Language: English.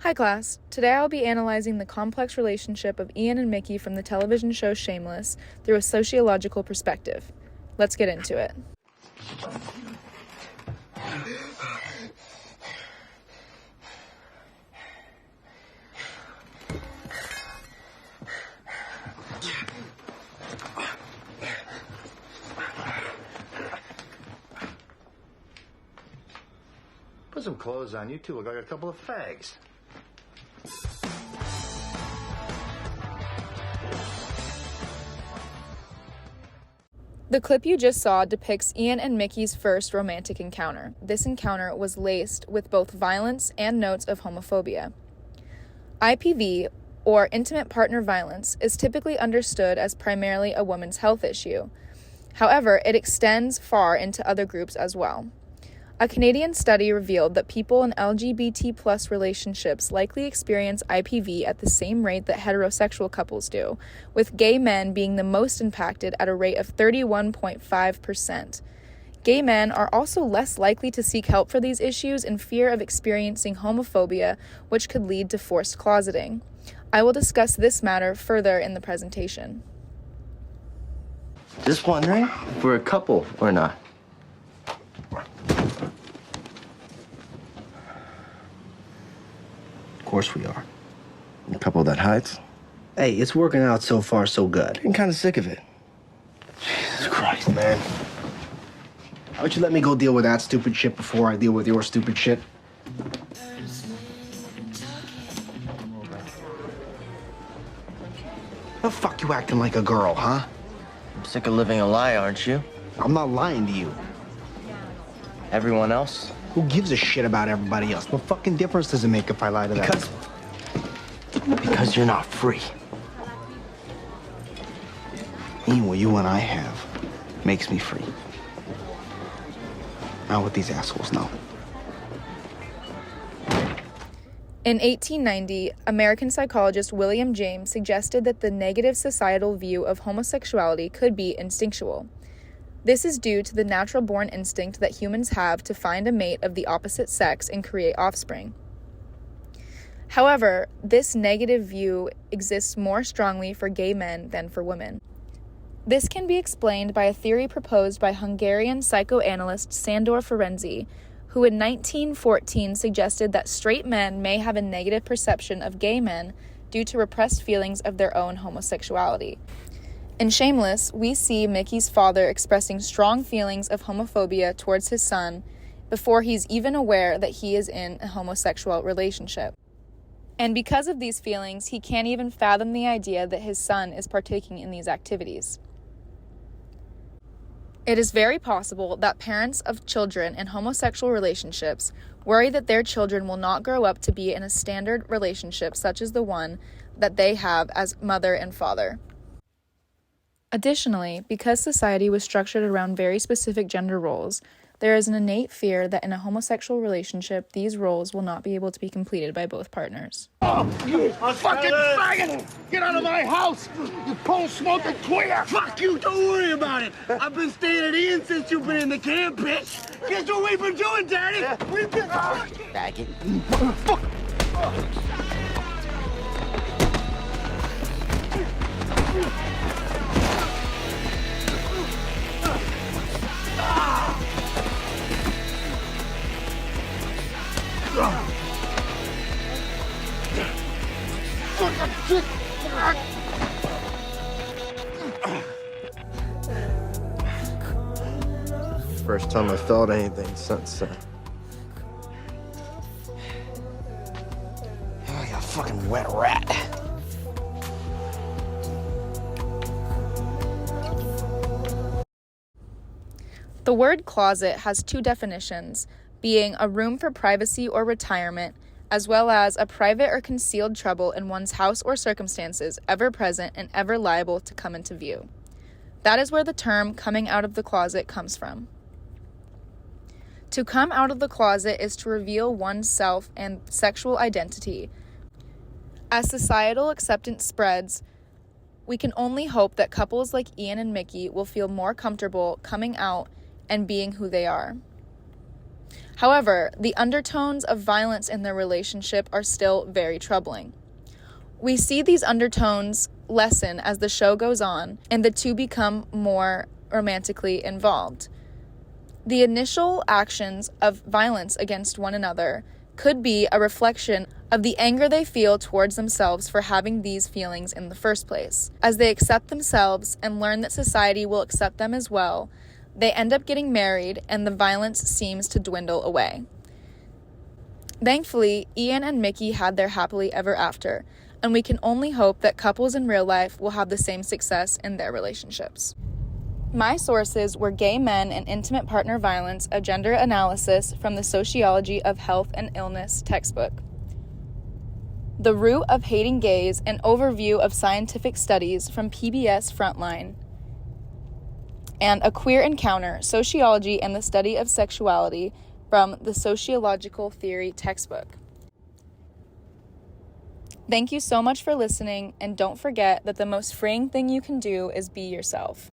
Hi class, today I'll be analyzing the complex relationship of Ian and Mickey from the television show Shameless through a sociological perspective. Let's get into it. Put some clothes on. You two look like a couple of fags. The clip you just saw depicts Ian and Mickey's first romantic encounter. This encounter was laced with both violence and notes of homophobia. IPV, or intimate partner violence, is typically understood as primarily a woman's health issue. However, it extends far into other groups as well. A Canadian study revealed that people in LGBT+ relationships likely experience IPV at the same rate that heterosexual couples do, with gay men being the most impacted at a rate of 31.5%. Gay men are also less likely to seek help for these issues in fear of experiencing homophobia, which could lead to forced closeting. I will discuss this matter further in the presentation. Just wondering if we're a couple or not. Of course we are. A couple that hides. Hey, it's working out so far so good. I'm kind of sick of it. Jesus Christ, man. Why don't you let me go deal with that stupid shit before I deal with your stupid shit? The fuck you acting like a girl, huh? I'm sick of living a lie, aren't you? I'm not lying to you. Everyone else? Who gives a shit about everybody else? What fucking difference does it make if I lie to that? Because you're not free. Being what you and I have makes me free. Not what these assholes know. In 1890, American psychologist William James suggested that the negative societal view of homosexuality could be instinctual. This is due to the natural-born instinct that humans have to find a mate of the opposite sex and create offspring. However, this negative view exists more strongly for gay men than for women. This can be explained by a theory proposed by Hungarian psychoanalyst Sándor Ferenczi, who in 1914 suggested that straight men may have a negative perception of gay men due to repressed feelings of their own homosexuality. In Shameless, we see Mickey's father expressing strong feelings of homophobia towards his son before he's even aware that he is in a homosexual relationship. And because of these feelings, he can't even fathom the idea that his son is partaking in these activities. It is very possible that parents of children in homosexual relationships worry that their children will not grow up to be in a standard relationship such as the one that they have as mother and father. Additionally, because society was structured around very specific gender roles, there is an innate fear that in a homosexual relationship, these roles will not be able to be completed by both partners. You fucking faggot! Get out of my house! You pole-smoking queer! Fuck you, don't worry about it! I've been staying at Ian since you've been in the camp, bitch! Guess what we've been doing, Daddy? We've been... Faggot. Fuck! First time I felt anything since then. Oh, you fucking wet rat. The word closet has two definitions, being a room for privacy or retirement, as well as a private or concealed trouble in one's house or circumstances ever present and ever liable to come into view. That is where the term coming out of the closet comes from. To come out of the closet is to reveal one's self and sexual identity. As societal acceptance spreads, we can only hope that couples like Ian and Mickey will feel more comfortable coming out and being who they are. However, the undertones of violence in their relationship are still very troubling. We see these undertones lessen as the show goes on and the two become more romantically involved. The initial actions of violence against one another could be a reflection of the anger they feel towards themselves for having these feelings in the first place. As they accept themselves and learn that society will accept them as well, they end up getting married and the violence seems to dwindle away. Thankfully, Ian and Mickey had their happily ever after, and we can only hope that couples in real life will have the same success in their relationships. My sources were Gay Men and Intimate Partner Violence, a Gender Analysis from the Sociology of Health and Illness textbook. The Root of Hating Gays, an Overview of Scientific Studies from PBS Frontline. And A Queer Encounter, Sociology and the Study of Sexuality from the Sociological Theory textbook. Thank you so much for listening, and don't forget that the most freeing thing you can do is be yourself.